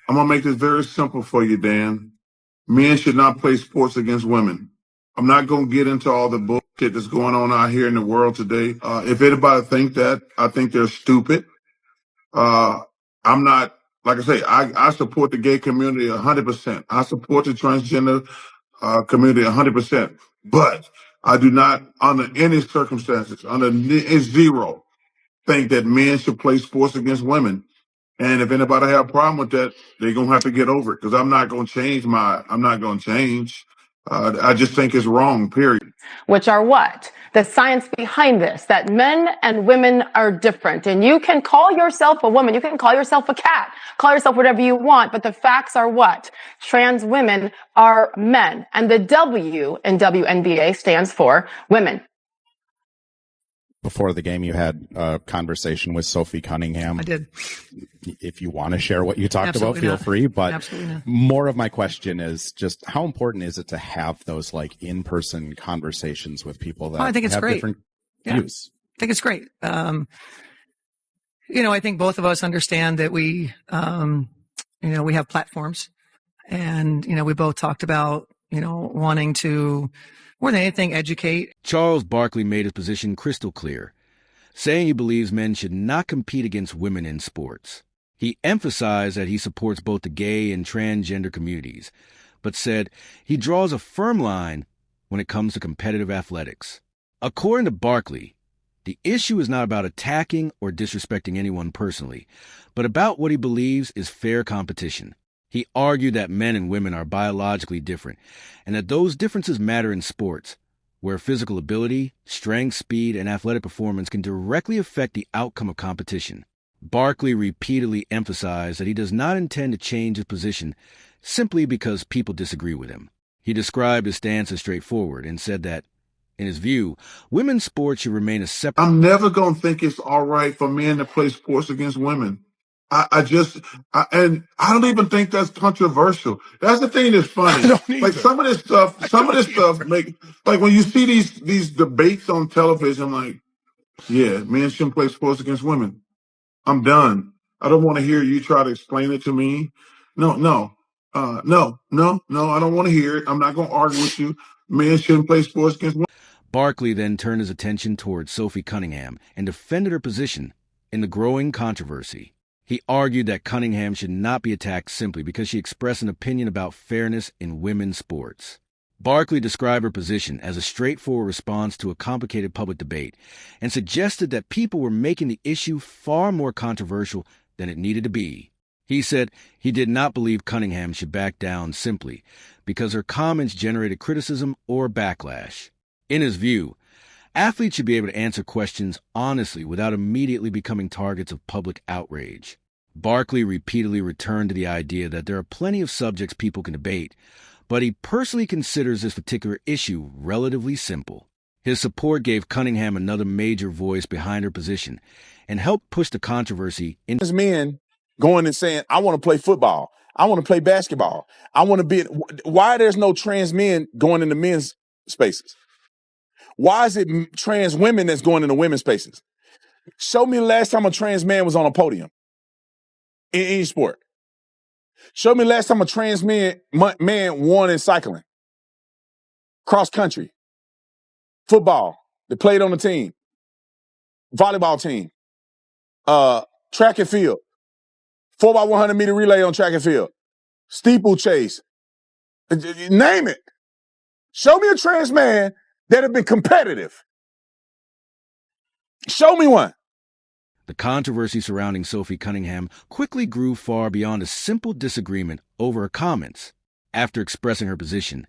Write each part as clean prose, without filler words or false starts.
I'm going to make this very simple for you, Dan. Men should not play sports against women. I'm not going to get into all the bullshit that's going on out here in the world today. If anybody think that, I think they're stupid. I'm not, like I say, I support the gay community 100%. I support the transgender community 100%. But I do not, under any circumstances, zero, think that men should play sports against women. And if anybody have a problem with that, they're going to have to get over it because I'm not going to change I'm not going to change. I just think it's wrong, period. Which are what? The science behind this, that men and women are different. And you can call yourself a woman, you can call yourself a cat, call yourself whatever you want, but the facts are what? Trans women are men. And the W in WNBA stands for women. Before the game, you had a conversation with Sophie Cunningham. I did. If you want to share what you talked Absolutely about, feel not. free. But Absolutely not. More of my question is just how important is it to have those like in-person conversations with people that I think it's have great. different Yeah. views? I think it's great. I think both of us understand that we have platforms, and, we both talked about, wanting to, more than anything, educate. Charles Barkley made his position crystal clear, saying he believes men should not compete against women in sports. He emphasized that he supports both the gay and transgender communities, but said he draws a firm line when it comes to competitive athletics. According to Barkley, the issue is not about attacking or disrespecting anyone personally, but about what he believes is fair competition. He argued that men and women are biologically different, and that those differences matter in sports, where physical ability, strength, speed, and athletic performance can directly affect the outcome of competition. Barkley repeatedly emphasized that he does not intend to change his position simply because people disagree with him. He described his stance as straightforward and said that, in his view, women's sports should remain a separate... I'm never going to think it's all right for men to play sports against women. And I don't even think that's controversial. That's the thing that's funny. Like some of this stuff make, like when you see these debates on television, I'm like, yeah, men shouldn't play sports against women. I'm done. I don't want to hear you try to explain it to me. No, I don't want to hear it. I'm not going to argue with you. Men shouldn't play sports against women. Barkley then turned his attention towards Sophie Cunningham and defended her position in the growing controversy. He argued that Cunningham should not be attacked simply because she expressed an opinion about fairness in women's sports. Barkley described her position as a straightforward response to a complicated public debate and suggested that people were making the issue far more controversial than it needed to be. He said he did not believe Cunningham should back down simply because her comments generated criticism or backlash. In his view, athletes should be able to answer questions honestly without immediately becoming targets of public outrage. Barkley repeatedly returned to the idea that there are plenty of subjects people can debate, but he personally considers this particular issue relatively simple. His support gave Cunningham another major voice behind her position and helped push the controversy into... There's men going and saying, I want to play football. I want to play basketball. I want to be... Why there's no trans men going into men's spaces? Why is it trans women that's going into women's spaces? Show me the last time a trans man was on a podium in any sport. Show me the last time a trans man won in cycling, cross country, football, they played on the team, volleyball team, track and field, 4x100 meter relay on track and field, steeplechase, name it. Show me a trans man that have been competitive. Show me one. The controversy surrounding Sophie Cunningham quickly grew far beyond a simple disagreement over her comments. After expressing her position,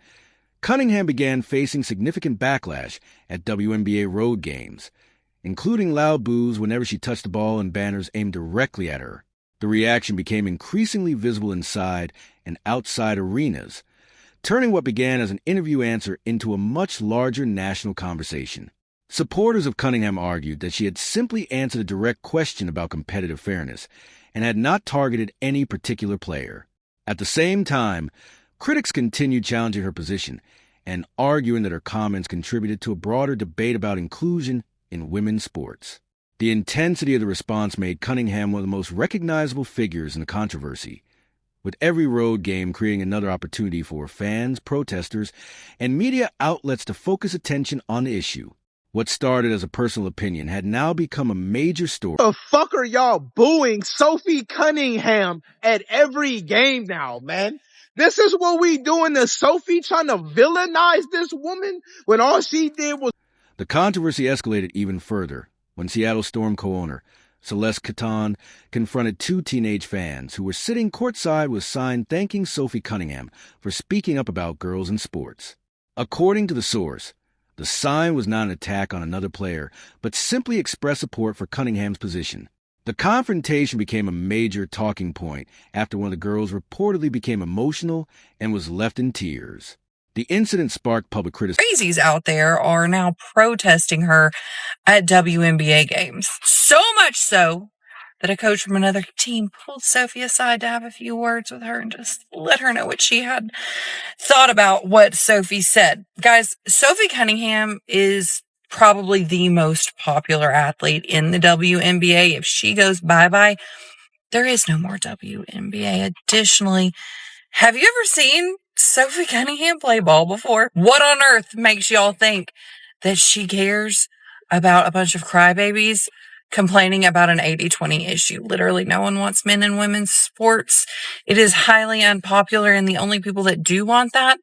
Cunningham began facing significant backlash at WNBA road games, including loud boos whenever she touched the ball and banners aimed directly at her. The reaction became increasingly visible inside and outside arenas, turning what began as an interview answer into a much larger national conversation. Supporters of Cunningham argued that she had simply answered a direct question about competitive fairness and had not targeted any particular player. At the same time, critics continued challenging her position and arguing that her comments contributed to a broader debate about inclusion in women's sports. The intensity of the response made Cunningham one of the most recognizable figures in the controversy, with every road game creating another opportunity for fans, protesters, and media outlets to focus attention on the issue. What started as a personal opinion had now become a major story. The fuck are y'all booing Sophie Cunningham at every game now, man? This is what we doing to Sophie, trying to villainize this woman when all she did was... The controversy escalated even further when Seattle Storm co-owner Celeste Caton confronted two teenage fans who were sitting courtside with signs thanking Sophie Cunningham for speaking up about girls in sports. According to the source, the sign was not an attack on another player, but simply expressed support for Cunningham's position. The confrontation became a major talking point after one of the girls reportedly became emotional and was left in tears. The incident sparked public criticism. Crazies out there are now protesting her at WNBA games. So much so that a coach from another team pulled Sophie aside to have a few words with her and just let her know what she had thought about what Sophie said. Guys, Sophie Cunningham is probably the most popular athlete in the WNBA. If she goes bye-bye, there is no more WNBA. Additionally, have you ever seen Sophie Cunningham play ball before? What on earth makes y'all think that she cares about a bunch of crybabies complaining about an 80-20 issue? Literally, no one wants men and women's sports. It is highly unpopular, and the only people that do want that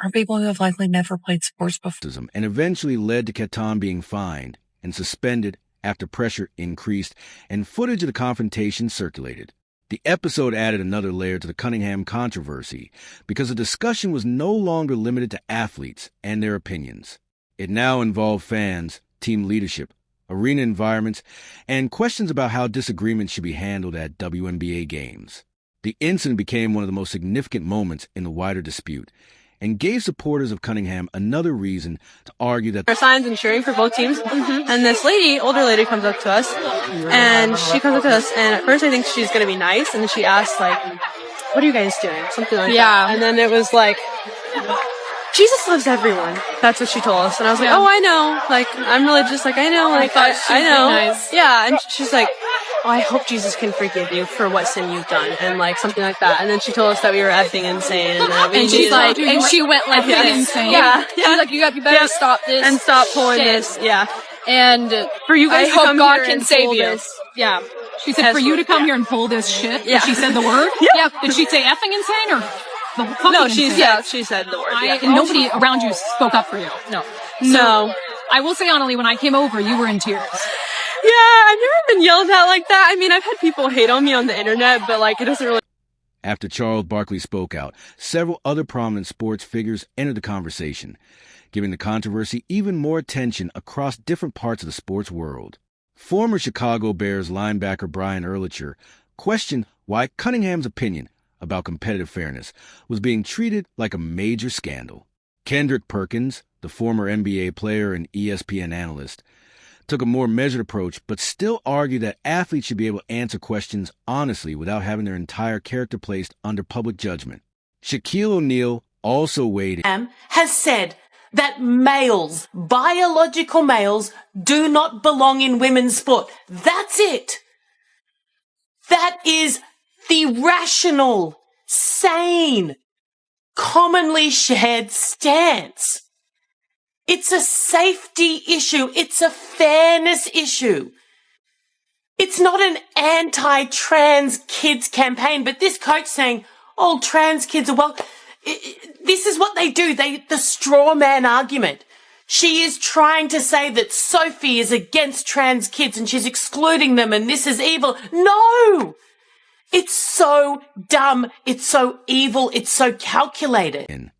are people who have likely never played sports before. And eventually led to Caton being fined and suspended after pressure increased and footage of the confrontation circulated. The episode added another layer to the Cunningham controversy because the discussion was no longer limited to athletes and their opinions. It now involved fans, team leadership, arena environments, and questions about how disagreements should be handled at WNBA games. The incident became one of the most significant moments in the wider dispute and gave supporters of Cunningham another reason to argue that our signs and cheering for both teams. And this lady, older lady, comes up to us, and she comes up to us, and at first I think she's gonna be nice, and then she asks like, "What are you guys doing?" Something like that. And then it was like, "Jesus loves everyone." That's what she told us, and I was like, "Oh, I know. Like, I'm religious. Like, I know. Like, I know." Nice. Yeah, and she's like, "Oh, I hope Jesus can forgive you for what sin you've done," and like something like that. And then she told us that we were effing insane, and she's like, and she went like insane. Yeah, she's like, you better stop this and stop pulling this. Yeah, and for you guys, I hope God can save you. Yeah, she said for you to come here and pull this shit. Yeah, she said the word. Yeah, did she say effing insane or? No, she said the word. And nobody around you spoke up for you. No. I will say, Annalie, when I came over, you were in tears. Yeah, I've never been yelled at like that. I mean, I've had people hate on me on the internet, but like, it doesn't really. After Charles Barkley spoke out, several other prominent sports figures entered the conversation, giving the controversy even more attention across different parts of the sports world. Former Chicago Bears linebacker Brian Urlacher questioned why Cunningham's opinion about competitive fairness was being treated like a major scandal. Kendrick Perkins, the former NBA player and ESPN analyst, took a more measured approach, but still argued that athletes should be able to answer questions honestly without having their entire character placed under public judgment. Shaquille O'Neal also weighed in. Has said that males, biological males, do not belong in women's sport. That's it. That is the rational, sane, commonly shared stance. It's a safety issue. It's a fairness issue. It's not an anti-trans kids campaign, but this coach saying, oh, trans kids are well, this is what they do. The straw man argument. She is trying to say that Sophie is against trans kids and she's excluding them and this is evil. No! It's so dumb. It's so evil. It's so calculated.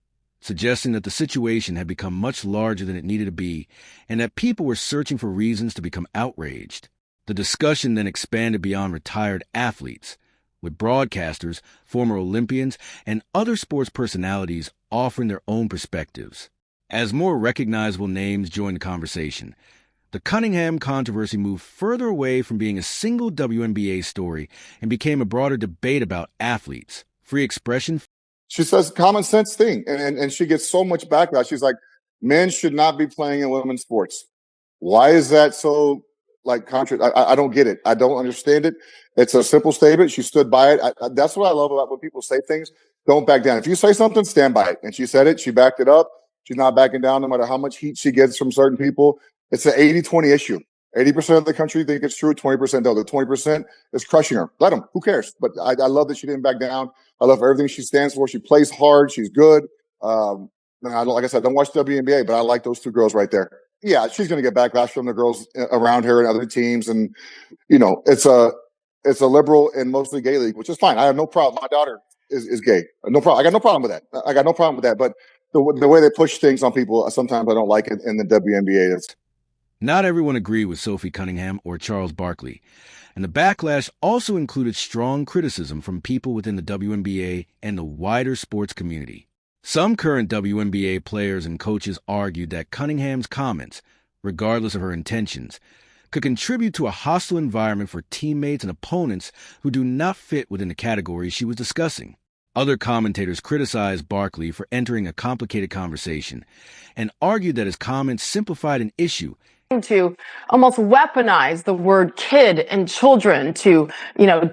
Suggesting that the situation had become much larger than it needed to be and that people were searching for reasons to become outraged. The discussion then expanded beyond retired athletes, with broadcasters, former Olympians, and other sports personalities offering their own perspectives. As more recognizable names joined the conversation, the Cunningham controversy moved further away from being a single WNBA story and became a broader debate about athletes, free expression. She says common sense thing, and she gets so much backlash. She's like, men should not be playing in women's sports. Why is that so like I don't get it. I don't understand it. It's a simple statement. She stood by it. That's what I love about when people say things. Don't back down. If you say something, stand by it. And she said it. She backed it up. She's not backing down no matter how much heat she gets from certain people. It's an 80-20 issue. 80% of the country think it's true. 20% don't. The 20% is crushing her. Let them. Who cares? But I love that she didn't back down. I love everything she stands for. She plays hard. She's good. Like I said, I don't watch WNBA, but I like those two girls right there. Yeah, she's going to get backlash from the girls around her and other teams. And, it's a liberal and mostly gay league, which is fine. I have no problem. My daughter is gay. No problem. I got no problem with that. But the way they push things on people, sometimes I don't like it in the WNBA. Not everyone agreed with Sophie Cunningham or Charles Barkley, and the backlash also included strong criticism from people within the WNBA and the wider sports community. Some current WNBA players and coaches argued that Cunningham's comments, regardless of her intentions, could contribute to a hostile environment for teammates and opponents who do not fit within the categories she was discussing. Other commentators criticized Barkley for entering a complicated conversation and argued that his comments simplified an issue to almost weaponize the word kid and children to,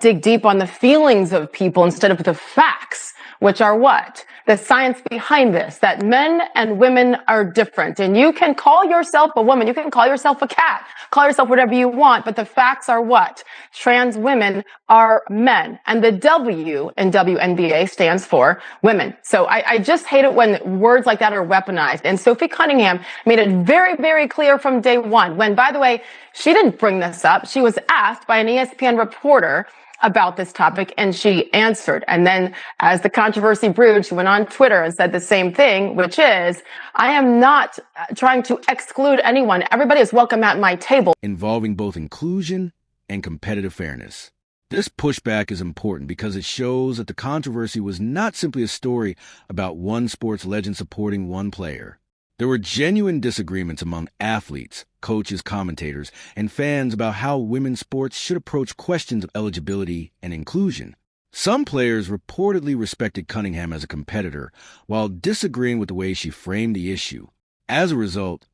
dig deep on the feelings of people instead of the facts, which are what? The science behind this, that men and women are different. And you can call yourself a woman, you can call yourself a cat, call yourself whatever you want, but the facts are what? Trans women are men. And the W in WNBA stands for women. So I just hate it when words like that are weaponized. And Sophie Cunningham made it very, very clear from day one, when, by the way, she didn't bring this up. She was asked by an ESPN reporter about this topic, and she answered. And then as the controversy brewed, she went on Twitter and said the same thing, which is, I am not trying to exclude anyone. Everybody is welcome at my table. Involving both inclusion and competitive fairness. This pushback is important because it shows that the controversy was not simply a story about one sports legend supporting one player. There were genuine disagreements among athletes, coaches, commentators, and fans about how women's sports should approach questions of eligibility and inclusion. Some players reportedly respected Cunningham as a competitor, while disagreeing with the way she framed the issue. As a result,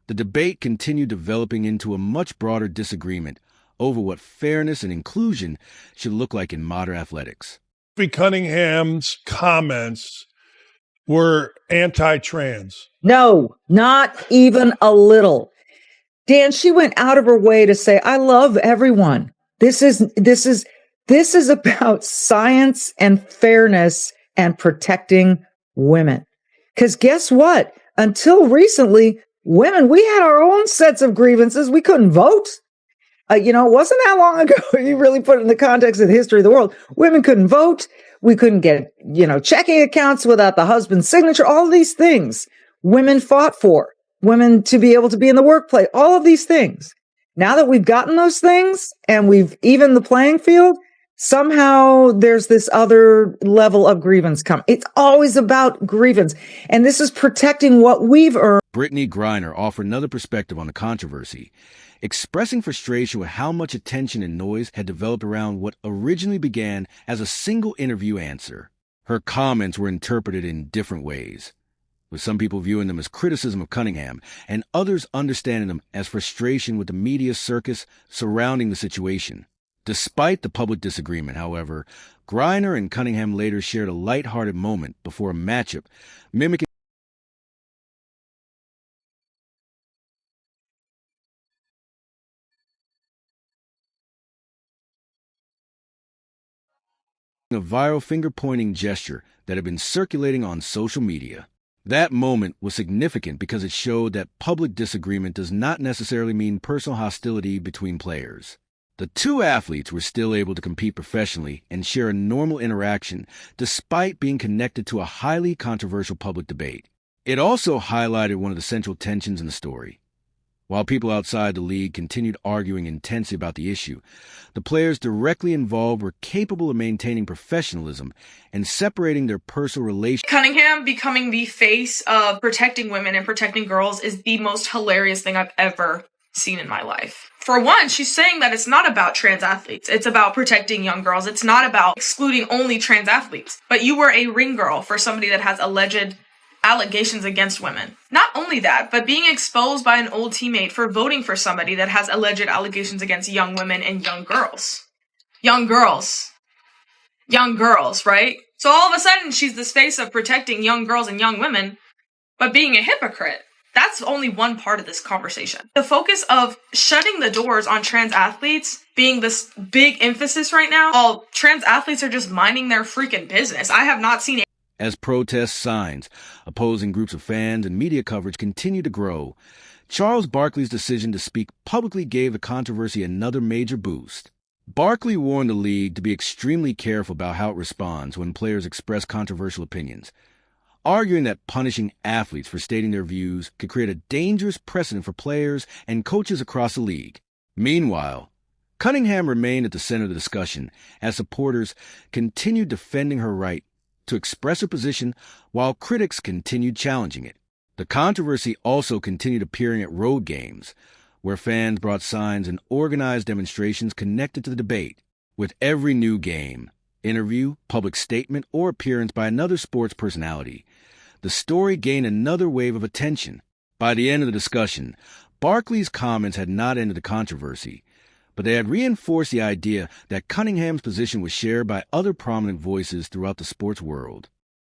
the debate continued developing into a much broader disagreement over what fairness and inclusion should look like in modern athletics. Sophie Cunningham's comments were anti-trans. No, not even a little. Dan, she went out of her way to say, I love everyone. This is about science and fairness and protecting women. Because guess what? Until recently, women, we had our own sets of grievances. We couldn't vote. It wasn't that long ago. You really put it in the context of the history of the world. Women couldn't vote. We couldn't get, checking accounts without the husband's signature. All of these things women fought for. Women to be able to be in the workplace. All of these things. Now that we've gotten those things and we've evened the playing field, somehow there's this other level of grievance come. It's always about grievance. And this is protecting what we've earned. Brittney Griner offered another perspective on the controversy, expressing frustration with how much attention and noise had developed around what originally began as a single interview answer. Her comments were interpreted in different ways, with some people viewing them as criticism of Cunningham and others understanding them as frustration with the media circus surrounding the situation. Despite the public disagreement, however, Griner and Cunningham later shared a lighthearted moment before a matchup, mimicking a viral finger-pointing gesture that had been circulating on social media. That moment was significant because it showed that public disagreement does not necessarily mean personal hostility between players. The two athletes were still able to compete professionally and share a normal interaction despite being connected to a highly controversial public debate. It also highlighted one of the central tensions in the story. While people outside the league continued arguing intensely about the issue, the players directly involved were capable of maintaining professionalism and separating their personal relations. Cunningham becoming the face of protecting women and protecting girls is the most hilarious thing I've ever seen in my life. For one, she's saying that it's not about trans athletes. It's about protecting young girls. It's not about excluding only trans athletes. But you were a ring girl for somebody that has alleged allegations against women. Not only that, but being exposed by an old teammate for voting for somebody that has alleged allegations against young women and young girls. Young girls, right? So all of a sudden, she's this face of protecting young girls and young women, but being a hypocrite. That's only one part of this conversation. The focus of shutting the doors on trans athletes being this big emphasis right now, all trans athletes are just minding their freaking business. I have not seen it. As protest signs, opposing groups of fans, and media coverage continue to grow, Charles Barkley's decision to speak publicly gave the controversy another major boost. Barkley warned the league to be extremely careful about how it responds when players express controversial opinions, arguing that punishing athletes for stating their views could create a dangerous precedent for players and coaches across the league. Meanwhile, Cunningham remained at the center of the discussion as supporters continued defending her right to express her position while critics continued challenging it. The controversy also continued appearing at road games, where fans brought signs and organized demonstrations connected to the debate. With every new game, interview, public statement, or appearance by another sports personality, the story gained another wave of attention. By the end of the discussion, Barkley's comments had not ended the controversy, but they had reinforced the idea that Cunningham's position was shared by other prominent voices throughout the sports world.